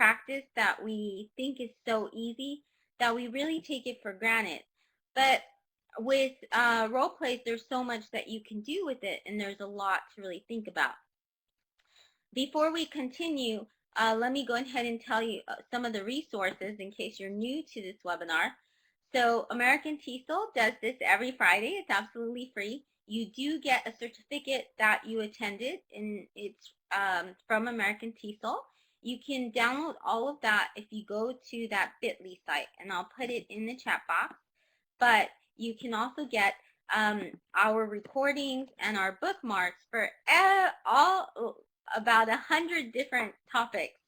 practice that we think is so easy that we really take it for granted. But with role plays, there's so much that you can do with it, and there's a lot to really think about. Before we continue, let me go ahead and tell you some of the resources in case you're new to this webinar. So American TESOL does this every Friday. It's absolutely free. You do get a certificate that you attended, and it's from American TESOL. You can download all of that if you go to that bit.ly site, and I'll put it in the chat box. But you can also get our recordings and our bookmarks for about 100 different topics.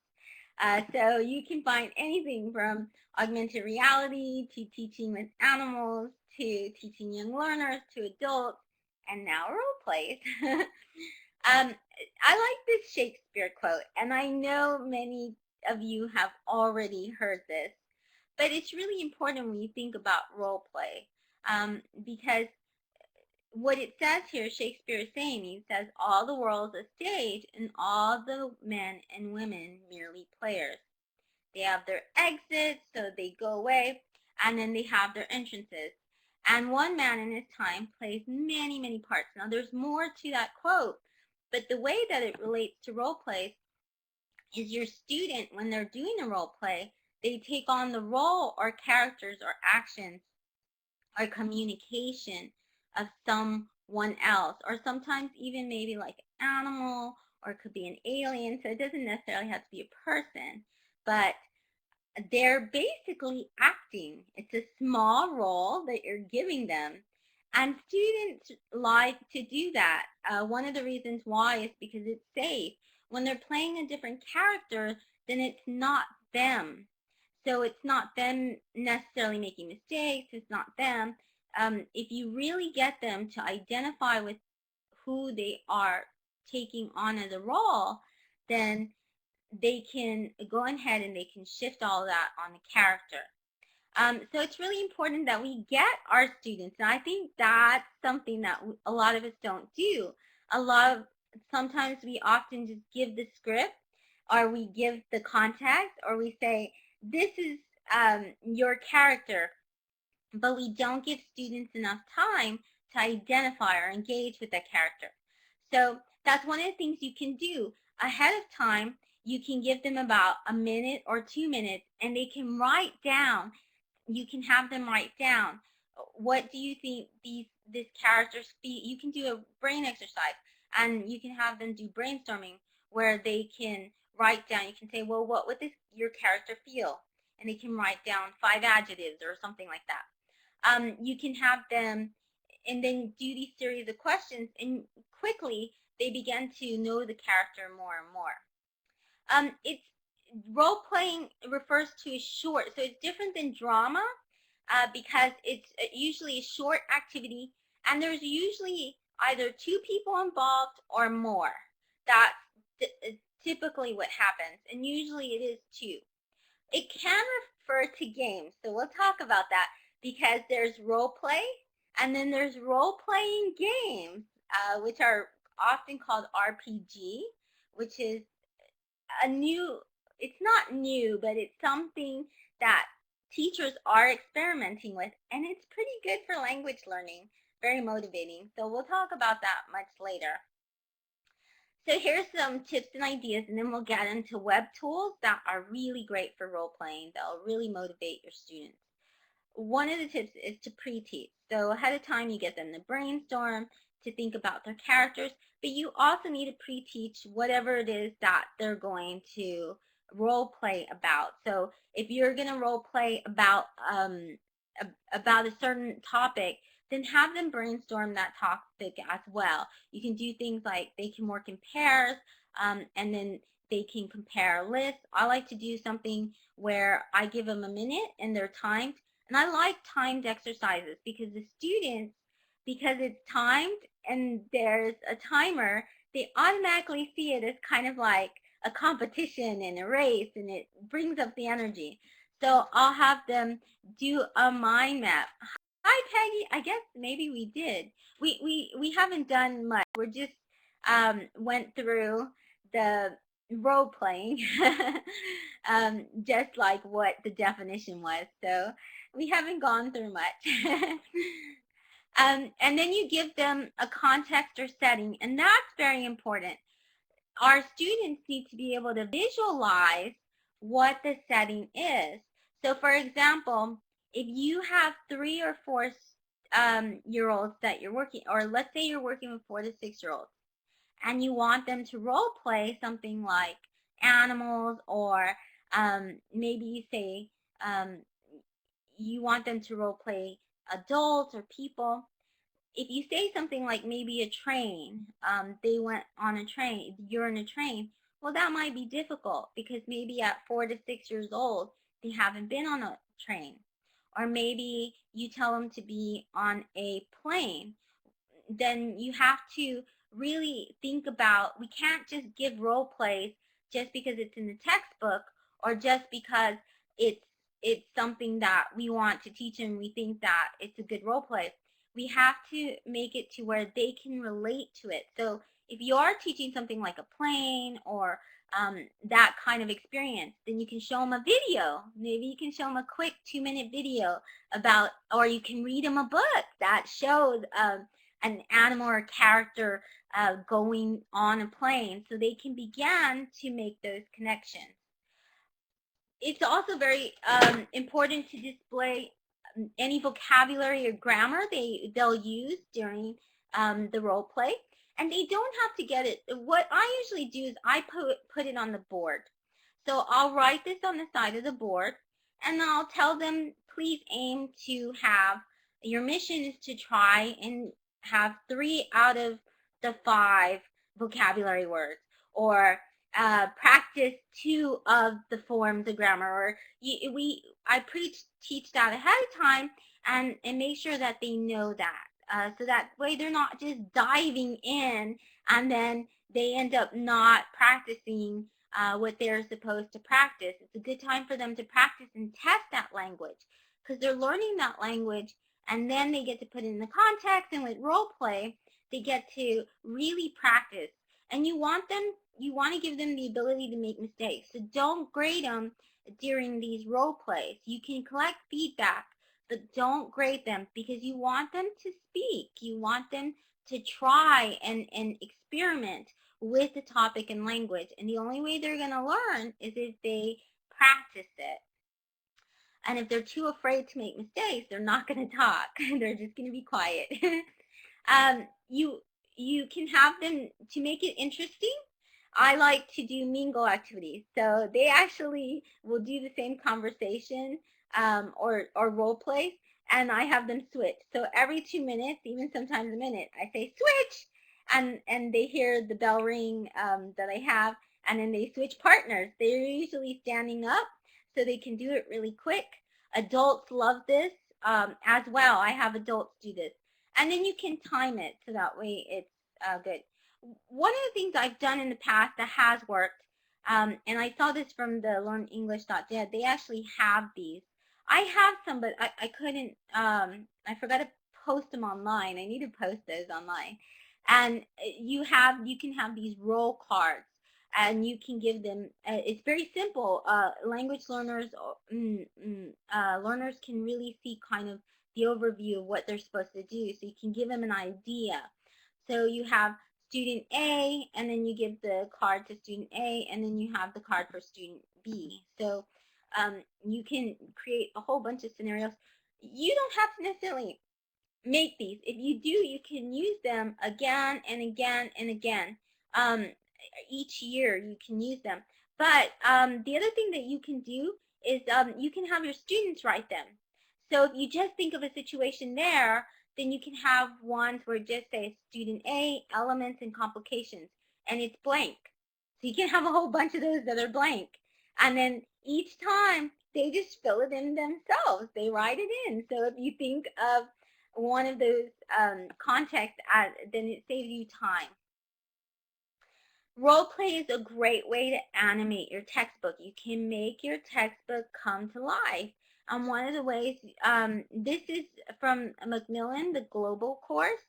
So you can find anything from augmented reality to teaching with animals to teaching young learners to adults, and now role plays. I like this Shakespeare quote, and I know many of you have already heard this, but it's really important when you think about role play, because what it says here, Shakespeare is saying, he says, all the world's a stage and all the men and women merely players. They have their exits, so they go away, and then they have their entrances. And one man in his time plays many, many parts. Now, there's more to that quote, but the way that it relates to role plays is your student, when they're doing a role play, they take on the role or characters or actions or communication of someone else, or sometimes even maybe like an animal, or it could be an alien, so it doesn't necessarily have to be a person, but they're basically acting. It's a small role that you're giving them, and students like to do that. One of the reasons why is because it's safe. When they're playing a different character, then it's not them. So it's not them necessarily making mistakes. It's not them. If you really get them to identify with who they are taking on as a role, then they can go ahead and they can shift all that on the character. So it's really important that we get our students, and I think that's something that a lot of us don't do. Sometimes we often just give the script, or we give the context, or we say, this is your character, but we don't give students enough time to identify or engage with that character. So that's one of the things you can do. Ahead of time, you can give them about a minute or 2 minutes, and they can write down. You can have them write down, what do you think this character speak? You can do a brain exercise, and you can have them do brainstorming where they can write down. You can say, well, what would your character feel? And they can write down 5 adjectives or something like that. You can have them and then do these series of questions, and quickly they begin to know the character more and more. It's role playing refers to a short, so it's different than drama because it's usually a short activity, and there's usually either 2 people involved or more. That's typically what happens, and usually it is 2. It can refer to games, so we'll talk about that, because there's role play and then there's role-playing games, which are often called RPG, which is it's not new, but it's something that teachers are experimenting with, and it's pretty good for language learning, very motivating. So we'll talk about that much later. So here's some tips and ideas, and then we'll get into web tools that are really great for role-playing, that will really motivate your students. One of the tips is to pre-teach. So ahead of time, you get them to brainstorm, to think about their characters, but you also need to pre-teach whatever it is that they're going to role play about. So if you're going to role play about a certain topic, then have them brainstorm that topic as well. You can do things like they can work in pairs, and then they can compare lists. I like to do something where I give them a minute and they're timed. And I like timed exercises because the students, because it's timed and there's a timer, they automatically see it as kind of like a competition and a race, and it brings up the energy. So I'll have them do a mind map. Hi, Peggy. I guess maybe we did. We haven't done much. We're just went through the role playing, just like what the definition was. So we haven't gone through much. And then you give them a context or setting, and that's very important. Our students need to be able to visualize what the setting is. So for example, if you have 3 or 4 year olds that you're working, or let's say you're working with 4 to 6 year olds, and you want them to role play something like animals, or maybe you say you want them to role play adults or people. If you say something like maybe a train, they went on a train, you're in a train, well, that might be difficult because maybe at 4 to 6 years old, they haven't been on a train. Or maybe you tell them to be on a plane. Then you have to really think about, we can't just give role plays just because it's in the textbook, or just because it's something that we want to teach and we think that it's a good role play. We have to make it to where they can relate to it. So if you are teaching something like a plane, or that kind of experience, then you can show them a video. Maybe you can show them a quick 2-minute video about, or you can read them a book that shows an animal or character going on a plane, so they can begin to make those connections. It's also very important to display any vocabulary or grammar they'll use during the role play, and they don't have to get it. What I usually do is I put it on the board. So I'll write this on the side of the board, and I'll tell them, please aim to have, your mission is to try and have 3 out of the 5 vocabulary words, or practice 2 of the forms of grammar, or I teach that ahead of time, and make sure that they know that. So that way they're not just diving in and then they end up not practicing what they're supposed to practice. It's a good time for them to practice and test that language, because they're learning that language, and then they get to put it in the context, and with role play, they get to really practice. And you want to give them the ability to make mistakes. So don't grade them during these role plays. You can collect feedback, but don't grade them, because you want them to speak. You want them to try and experiment with the topic and language. And the only way they're going to learn is if they practice it. And if they're too afraid to make mistakes, they're not going to talk. They're just going to be quiet. You can have them, to make it interesting, I like to do mingle activities. So they actually will do the same conversation or role play, and I have them switch. So every 2 minutes, even sometimes a minute, I say switch, and they hear the bell ring that I have, and then they switch partners. They're usually standing up, so they can do it really quick. Adults love this as well. I have adults do this. And then you can time it, so that way it's good. One of the things I've done in the past that has worked, and I saw this from the learnenglish.dev, they actually have these. I have some, but I couldn't, I forgot to post them online. I need to post those online. And you can have these role cards, and you can give them, it's very simple. Language learners, learners can really see kind of the overview of what they're supposed to do, so you can give them an idea. So you have student A, and then you give the card to student A, and then you have the card for student B. So you can create a whole bunch of scenarios. You don't have to necessarily make these. If you do, you can use them again and again and again. Each year you can use them. But the other thing that you can do is you can have your students write them. So if you just think of a situation there, then you can have ones where it just says student A, elements and complications, and it's blank. So you can have a whole bunch of those that are blank. And then each time they just fill it in themselves. They write it in. So if you think of one of those contexts, then it saves you time. Role play is a great way to animate your textbook. You can make your textbook come to life. And one of the ways, this is from Macmillan, the global course,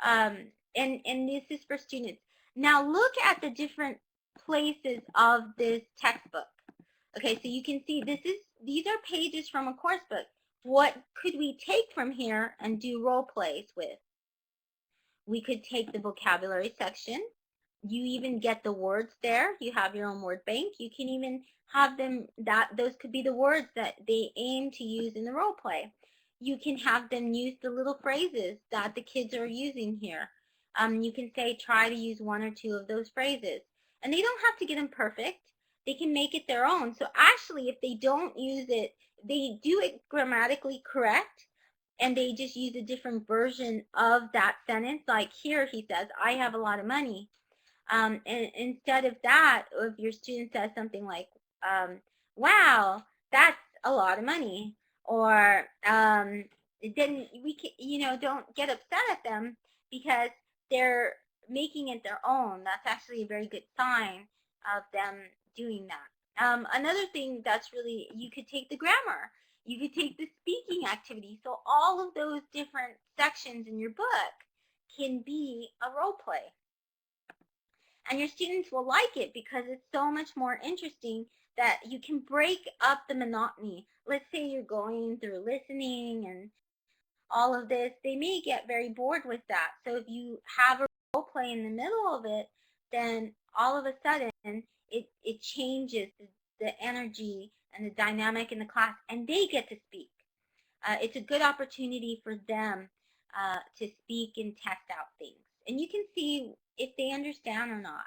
and this is for students. Now look at the different places of this textbook. Okay, so you can see these are pages from a course book. What could we take from here and do role plays with? We could take the vocabulary section. You even get the words there. You have your own word bank. You can even have them, those could be the words that they aim to use in the role play. You can have them use the little phrases that the kids are using here. You can say, try to use one or two of those phrases. And they don't have to get them perfect. They can make it their own. So actually, if they don't use it, they do it grammatically correct, and they just use a different version of that sentence. Like here he says, I have a lot of money. And instead of that, if your student says something like, wow, that's a lot of money, or then we can, don't get upset at them because they're making it their own. That's actually a very good sign of them doing that. Another thing that's really, you could take the grammar. You could take the speaking activity. So all of those different sections in your book can be a role play. And your students will like it because it's so much more interesting that you can break up the monotony. Let's say you're going through listening and all of this, they may get very bored with that. So if you have a role play in the middle of it, then all of a sudden it changes the energy and the dynamic in the class, and they get to speak. It's a good opportunity for them to speak and test out things. And you can see if they understand or not.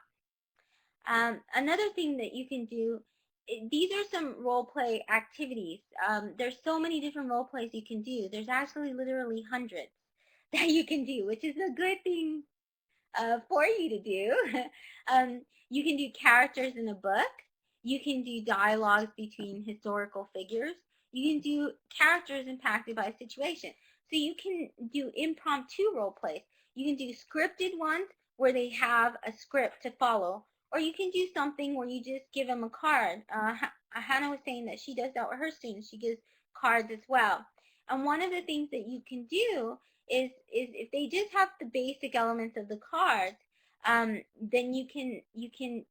Another thing that you can do, these are some role play activities. There's so many different role plays you can do. There's actually literally hundreds that you can do, which is a good thing for you to do. You can do characters in a book. You can do dialogues between historical figures. You can do characters impacted by a situation. So you can do impromptu role plays. You can do scripted ones where they have a script to follow, or you can do something where you just give them a card. Hannah was saying that she does that with her students. She gives cards as well. And one of the things that you can do is if they just have the basic elements of the cards, then you can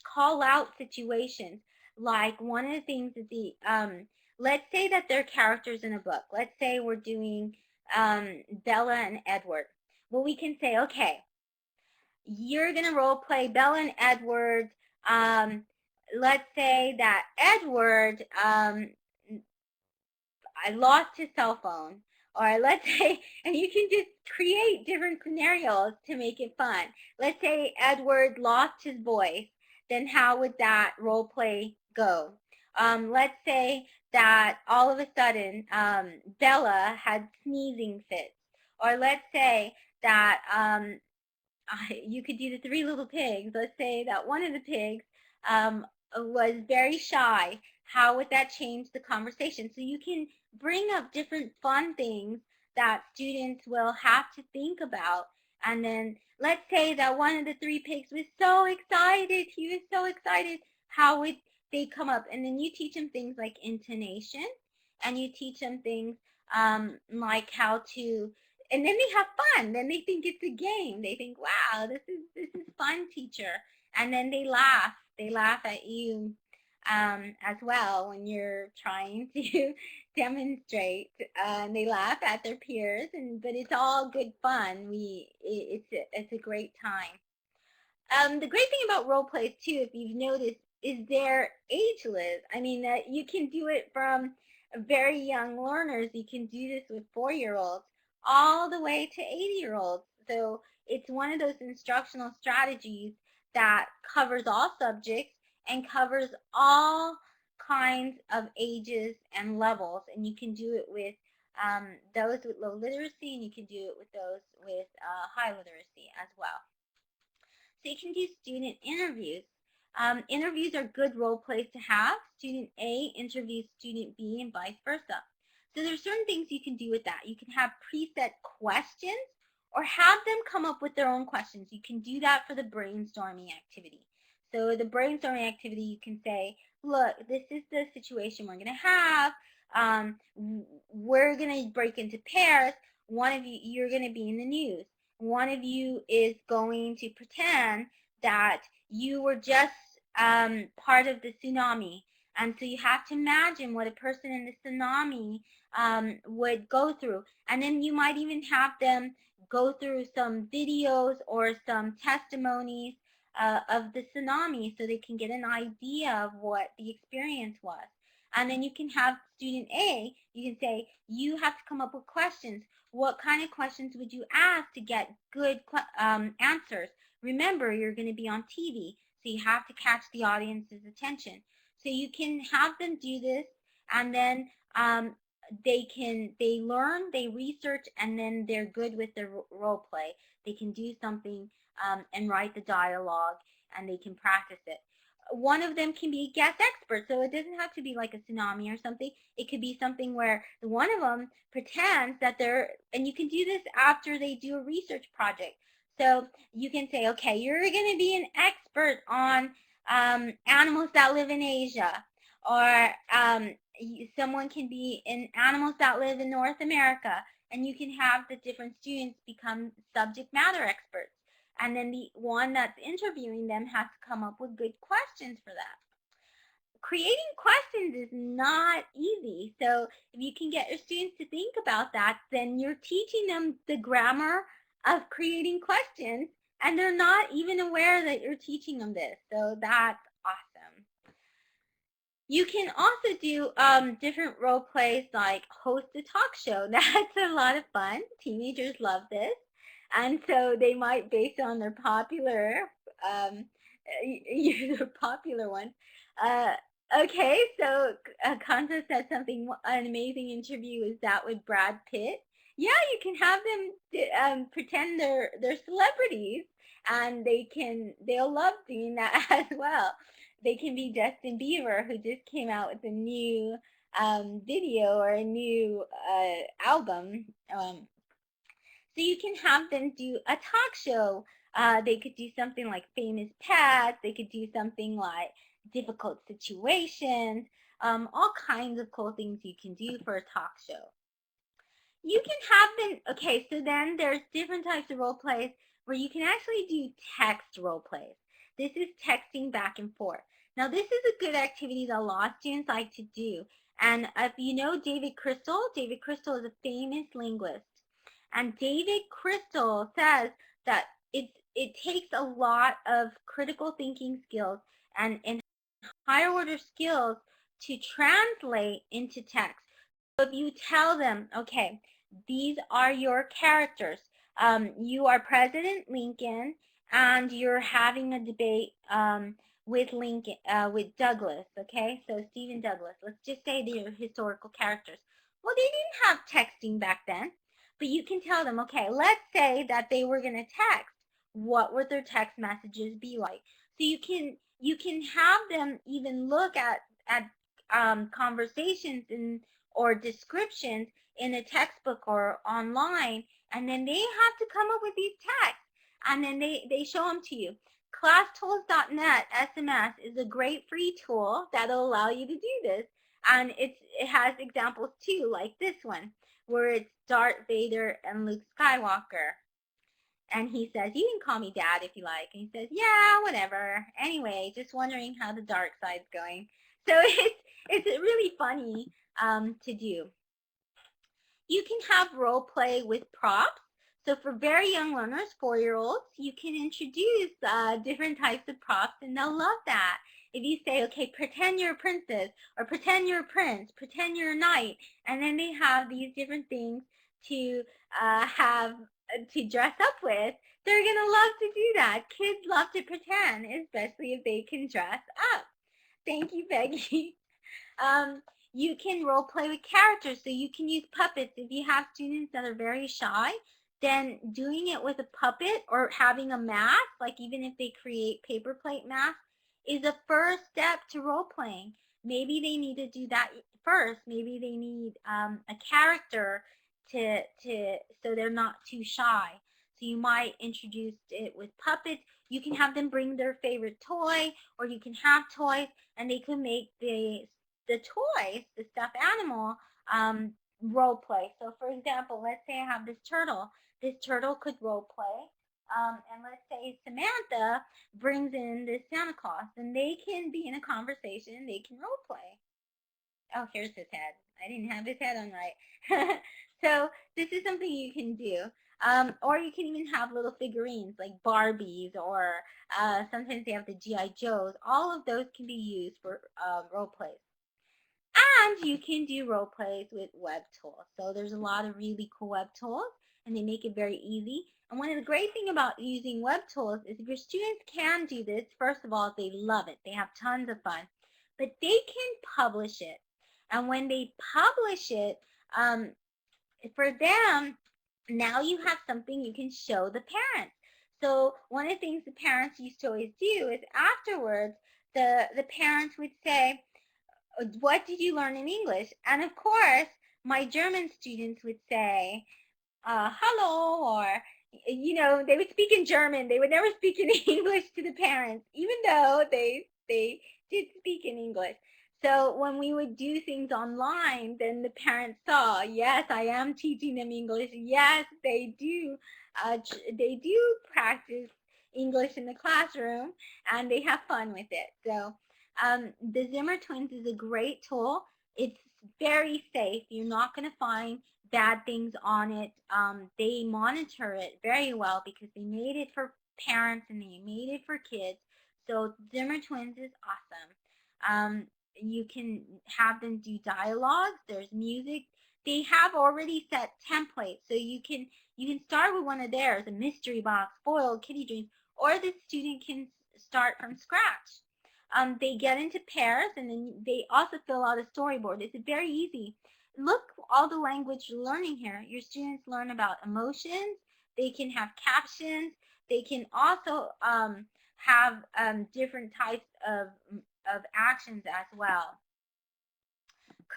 call out situations. Like one of the things that let's say that they're characters in a book. Let's say we're doing Bella and Edward. Well, we can say, okay, you're going to role play Bella and Edward. Let's say that Edward I lost his cell phone, or let's say, and you can just create different scenarios to make it fun. Let's say Edward lost his voice, then how would that role play go? Let's say that all of a sudden Bella had sneezing fits, or let's say that you could do the Three Little Pigs. Let's say that one of the pigs was very shy. How would that change the conversation? So you can bring up different fun things that students will have to think about. And then let's say that one of the three pigs was so excited. He was so excited. How would they come up? And then you teach them things like intonation, and you teach them things like how to, and then they have fun. Then they think it's a game. They think, wow, this is fun, teacher. And then they laugh. They laugh at you as well when you're trying to demonstrate. And they laugh at their peers, but it's all good fun. It's a great time. The great thing about role plays too, if you've noticed, is they're ageless. I mean, you can do it from very young learners. You can do this with 4-year-olds all the way to 80-year-olds. So it's one of those instructional strategies that covers all subjects and covers all kinds of ages and levels. And you can do it with those with low literacy, and you can do it with those with high literacy as well. So you can do student interviews. Interviews are good role plays to have. Student A interviews student B and vice versa. So there's certain things you can do with that. You can have preset questions or have them come up with their own questions. You can do that for the brainstorming activity. So the brainstorming activity, you can say, look, this is the situation we're going to have. We're going to break into pairs. One of you, you're going to be in the news. One of you is going to pretend that you were just part of the tsunami. And so you have to imagine what a person in the tsunami would go through. And then you might even have them go through some videos or some testimonies of the tsunami so they can get an idea of what the experience was. And then you can have student A, you can say, you have to come up with questions. What kind of questions would you ask to get good answers? Remember, you're going to be on TV, so you have to catch the audience's attention. So you can have them do this, and then they learn, they research, and then they're good with their role play. They can do something and write the dialogue, and they can practice it. One of them can be a guest expert, so it doesn't have to be like a tsunami or something. It could be something where one of them pretends that they're, and you can do this after they do a research project. So you can say, okay, you're going to be an expert on animals that live in Asia, or someone can be in animals that live in North America, and you can have the different students become subject matter experts. And then the one that's interviewing them has to come up with good questions for that. Creating questions is not easy. So if you can get your students to think about that, then you're teaching them the grammar of creating questions, and they're not even aware that you're teaching them this. So that's awesome. You can also do different role plays like host a talk show. That's a lot of fun. Teenagers love this. And so they might, based on their popular, their popular ones. Okay, so Kanza said something, an amazing interview is that with Brad Pitt. Yeah, you can have them pretend they're celebrities, and they'll love doing that as well. They can be Justin Bieber, who just came out with a new video or a new album. So you can have them do a talk show. They could do something like famous pets. They could do something like difficult situations. All kinds of cool things you can do for a talk show. You can have them, okay, so then there's different types of role plays where you can actually do text role plays. This is texting back and forth. Now, this is a good activity that a lot of students like to do. And if you know David Crystal is a famous linguist. And David Crystal says that it takes a lot of critical thinking skills and higher order skills to translate into text. So if you tell them, okay, these are your characters. You are President Lincoln, and you're having a debate with Lincoln, with Douglas. Okay, so Stephen Douglas. Let's just say they're historical characters. Well, they didn't have texting back then, but you can tell them, okay, let's say that they were going to text. What would their text messages be like? So you can have them even look at conversations or descriptions in a textbook or online, and then they have to come up with these texts, and then they show them to you. ClassTools.net SMS is a great free tool that'll allow you to do this, and it has examples too, like this one, where it's Darth Vader and Luke Skywalker. And he says, you can call me Dad if you like. And he says, yeah, whatever. Anyway, just wondering how the dark side's going. So it's really funny to do. You can have role play with props. So for very young learners, 4-year-olds, you can introduce different types of props, and they'll love that. If you say, okay, pretend you're a princess, or pretend you're a prince, pretend you're a knight, and then they have these different things to have to dress up with, they're going to love to do that. Kids love to pretend, especially if they can dress up. Thank you, Peggy. You can role play with characters, so you can use puppets. If you have students that are very shy, then doing it with a puppet or having a mask, like even if they create paper plate masks, is a first step to role playing. Maybe they need to do that first. Maybe they need a character so they're not too shy. So you might introduce it with puppets. You can have them bring their favorite toy, or you can have toys, and they can make the toys, the stuffed animal, role play. So for example, let's say I have this turtle. This turtle could role play and let's say Samantha brings in this Santa Claus, and they can be in a conversation, they can role play. Oh, here's his head. I didn't have his head on right. So this is something you can do. Or you can even have little figurines like Barbies, or sometimes they have the G.I. Joes. All of those can be used for role plays. And you can do role plays with web tools. So there's a lot of really cool web tools, and they make it very easy. And one of the great things about using web tools is if your students can do this, first of all, they love it. They have tons of fun. But they can publish it. And when they publish it, for them, now you have something you can show the parents. So one of the things the parents used to always do is afterwards, the parents would say, what did you learn in English? And of course, my German students would say, hello, or, they would speak in German. They would never speak in English to the parents, even though they did speak in English. So when we would do things online, then the parents saw, yes, I am teaching them English. Yes, they do practice English in the classroom, and they have fun with it. So the Zimmer Twins is a great tool. It's very safe. You're not going to find bad things on it. They monitor it very well because they made it for parents and they made it for kids. So Zimmer Twins is awesome. You can have them do dialogues. There's music. They have already set templates, so you can start with one of theirs, a mystery box, foiled, kitty dreams, or the student can start from scratch. They get into pairs, and then they also fill out a storyboard. It's very easy. Look, all the language you're learning here. Your students learn about emotions. They can have captions. They can also have different types of actions as well.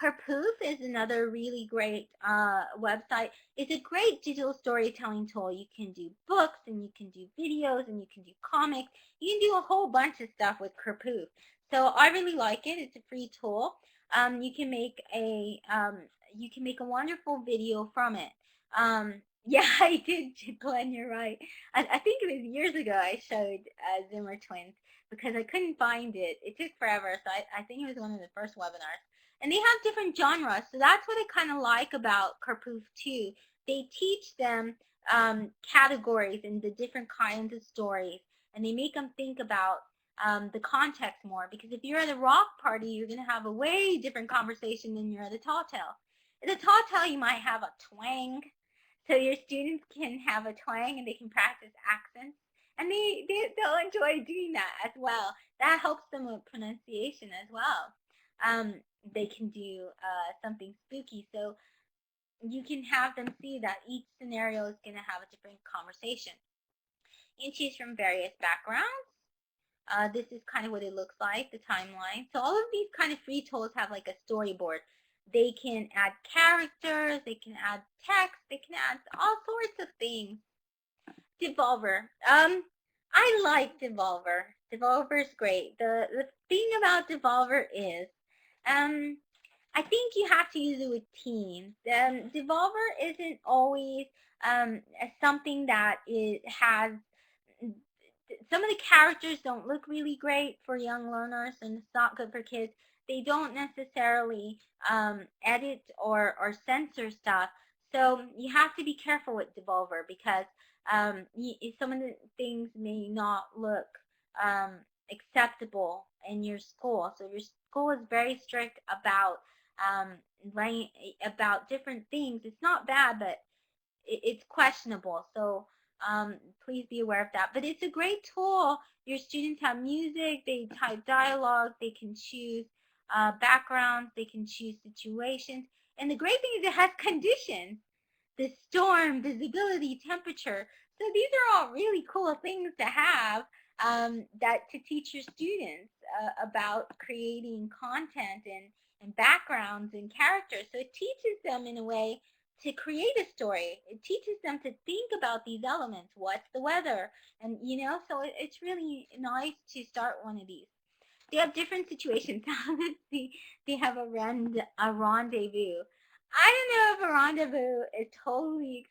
Karpov is another really great website. It's a great digital storytelling tool. You can do books, and you can do videos, and you can do comics. You can do a whole bunch of stuff with Karpov. So I really like it. It's a free tool. You can make a wonderful video from it. Yeah, I did, Glenn. You're right. I think it was years ago I showed Zimmer Twins because I couldn't find it. It took forever, so I think it was one of the first webinars. And they have different genres, so that's what I kind of like about Karpov too. They teach them categories and the different kinds of stories, and they make them think about the context more, because if you're at a rock party, you're going to have a way different conversation than you're at a tall tale. At a tall tale, you might have a twang, so your students can have a twang and they can practice accents, and they'll enjoy doing that as well. That helps them with pronunciation as well. They can do something spooky, so you can have them see that each scenario is going to have a different conversation. You can choose from various backgrounds. This is kind of what it looks like, the timeline. So all of these kind of free tools have like a storyboard. They can add characters, they can add text, they can add all sorts of things. Devolver. I like Devolver. Devolver is great. The thing about Devolver is, I think you have to use it with teens. Devolver isn't always something that it has. Some of the characters don't look really great for young learners, and it's not good for kids. They don't necessarily edit or censor stuff. So you have to be careful with Devolver, because some of the things may not look acceptable in your school. So your school is very strict about different things. It's not bad, but it's questionable. So please be aware of that. But it's a great tool. Your students have music, they type dialogue, they can choose backgrounds, they can choose situations. And the great thing is it has conditions: the storm, visibility, temperature. So these are all really cool things to have, that to teach your students about creating content and backgrounds and characters. So it teaches them in a way to create a story. It teaches them to think about these elements. What's the weather? And so it's really nice to start one of these. They have different situations. Let's see. They have a rendezvous. I don't know if a rendezvous is totally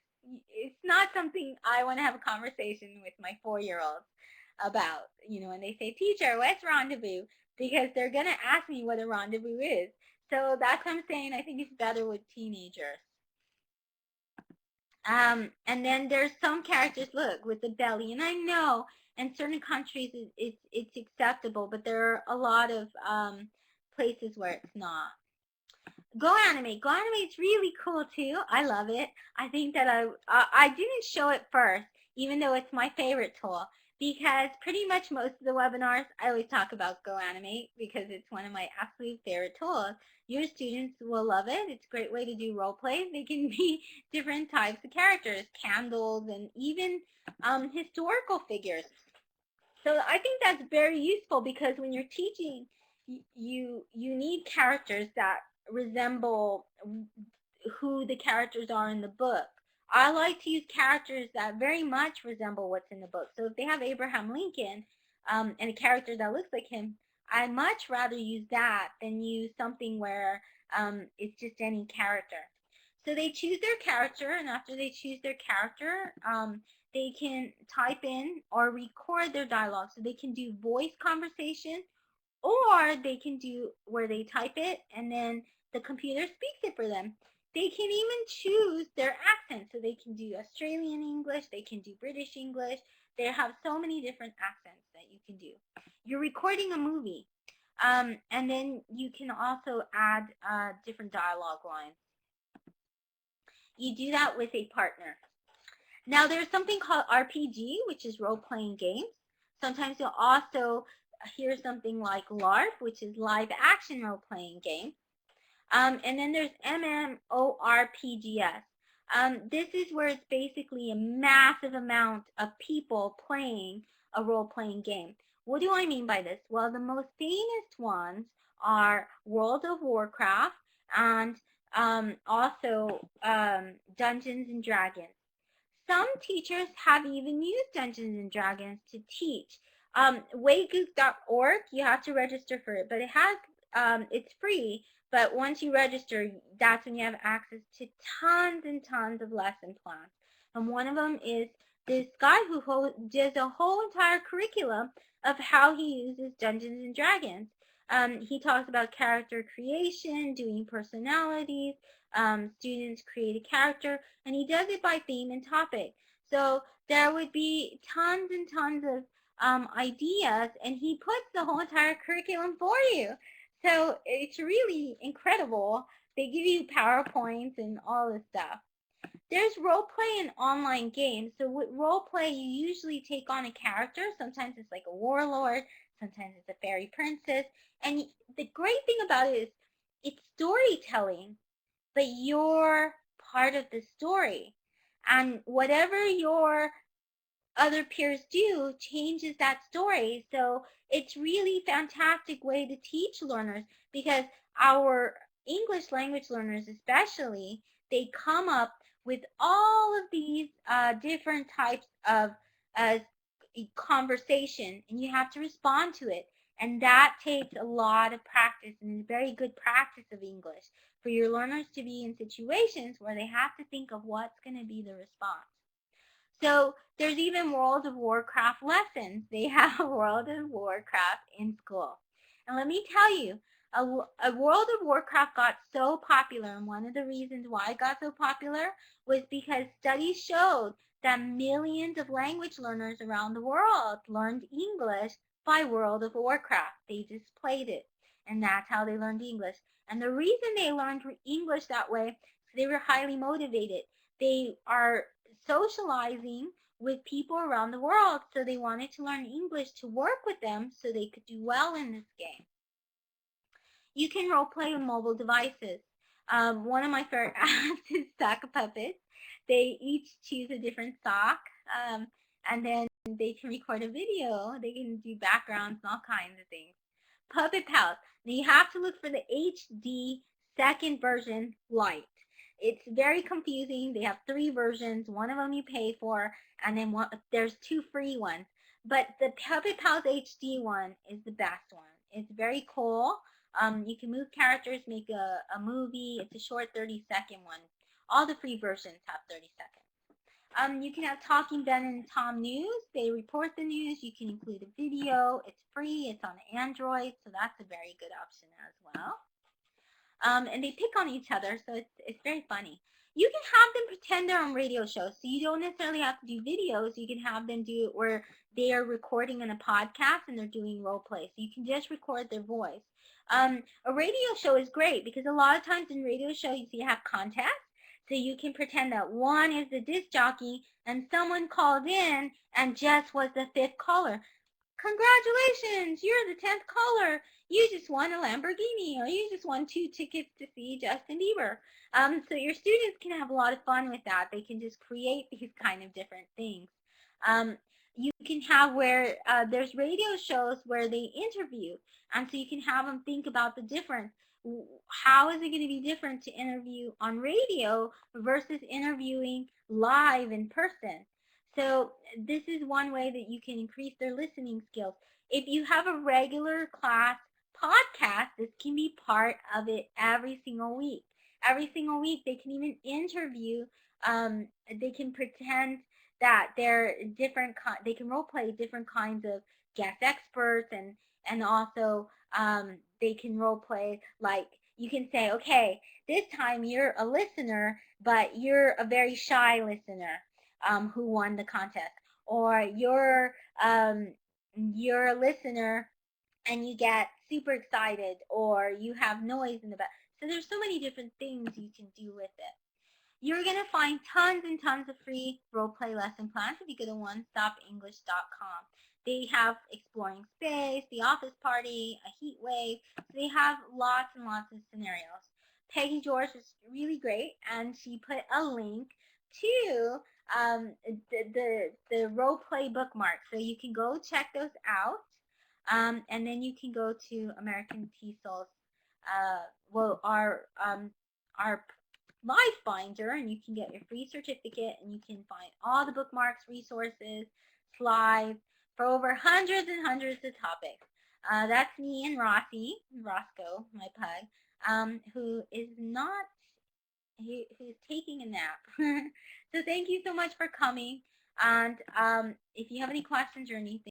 it's not something I want to have a conversation with my 4-year-olds about. When they say, teacher, what's rendezvous? Because they're going to ask me what a rendezvous is. So that's what I'm saying. I think it's better with teenagers. And then there's some characters, look, with the belly. And I know in certain countries it's acceptable, but there are a lot of places where it's not. GoAnimate. GoAnimate's really cool too. I love it. I think that I didn't show it first, even though it's my favorite tool, because pretty much most of the webinars I always talk about GoAnimate because it's one of my absolute favorite tools. Your students will love it. It's a great way to do role plays. They can be different types of characters, candles, and even historical figures. So I think that's very useful because when you're teaching, you need characters that resemble who the characters are in the book. I like to use characters that very much resemble what's in the book. So if they have Abraham Lincoln and a character that looks like him, I much rather use that than use something where it's just any character. So they choose their character, and after they choose their character, they can type in or record their dialogue. So they can do voice conversation, or they can do where they type it and then the computer speaks it for them. They can even choose their accent. So they can do Australian English, they can do British English. They have so many different accents that you can do. You're recording a movie, and then you can also add different dialogue lines. You do that with a partner. Now there's something called RPG, which is role-playing games. Sometimes you'll also hear something like LARP, which is live action role-playing game. And then there's MMORPGs. This is where it's basically a massive amount of people playing a role-playing game. What do I mean by this? Well, the most famous ones are World of Warcraft and also Dungeons and Dragons. Some teachers have even used Dungeons and Dragons to teach. Waygook.org, you have to register for it, but it's free. But once you register, that's when you have access to tons and tons of lesson plans. And one of them is this guy who does a whole entire curriculum of how he uses Dungeons and Dragons. He talks about character creation, doing personalities, students create a character, and he does it by theme and topic. So there would be tons and tons of ideas, and he puts the whole entire curriculum for you. So it's really incredible. They give you PowerPoints and all this stuff. There's role play in online games. So with role play, you usually take on a character. Sometimes it's like a warlord. Sometimes it's a fairy princess. And the great thing about it is it's storytelling, but you're part of the story. And whatever your other peers do changes that story. So it's really fantastic way to teach learners, because our English language learners especially, they come up with all of these different types of conversation, and you have to respond to it. And that takes a lot of practice, and is very good practice of English for your learners to be in situations where they have to think of what's going to be the response. So there's even World of Warcraft lessons. They have World of Warcraft in school. And let me tell you, a World of Warcraft got so popular, and one of the reasons why it got so popular was because studies showed that millions of language learners around the world learned English by World of Warcraft. They just played it, and that's how they learned English. And the reason they learned English that way, they were highly motivated. They are socializing with people around the world, so they wanted to learn English to work with them so they could do well in this game. You can role play with mobile devices. One of my favorite apps is Sock Puppets. They each choose a different sock, and then they can record a video. They can do backgrounds and all kinds of things. Puppet Pals. Now you have to look for the HD second version light. It's very confusing. They have 3 versions. One of them you pay for, and then there's 2 free ones. But the Puppet Pals HD one is the best one. It's very cool. You can move characters, make a movie. It's a short 30-second one. All the free versions have 30 seconds. You can have Talking Ben and Tom News. They report the news. You can include a video. It's free. It's on Android, so that's a very good option as well. And they pick on each other, so it's very funny. You can have them pretend they're on radio shows, so you don't necessarily have to do videos. You can have them do it where they are recording in a podcast and they're doing role play. So you can just record their voice. A radio show is great because a lot of times in radio shows you have contests. So you can pretend that one is the disc jockey and someone called in and just was the fifth caller. Congratulations, you're the 10th caller. You just won a Lamborghini, or you just won 2 tickets to see Justin Bieber. So your students can have a lot of fun with that. They can just create these kind of different things. You can have where there's radio shows where they interview, and so you can have them think about the difference. How is it going to be different to interview on radio versus interviewing live in person? So this is one way that you can increase their listening skills. If you have a regular class podcast, this can be part of it every single week. Every single week, they can even interview. They can pretend that they're different. They can role play different kinds of guest experts, and also they can role play like you can say, okay, this time you're a listener, but you're a very shy listener who won the contest, or you're a listener and you get super excited, or you have noise in the back. So there's so many different things you can do with it. You're going to find tons and tons of free role-play lesson plans if you go to onestopenglish.com. They have Exploring Space, The Office Party, A Heat Wave. So they have lots and lots of scenarios. Peggy George is really great, and she put a link to the role-play bookmark. So you can go check those out, and then you can go to American TESOL's, our live binder, and you can get your free certificate, and you can find all the bookmarks, resources, slides for over hundreds and hundreds of topics. That's me and Roscoe, my pug, who is not, who's taking a nap. So thank you so much for coming. And if you have any questions or anything,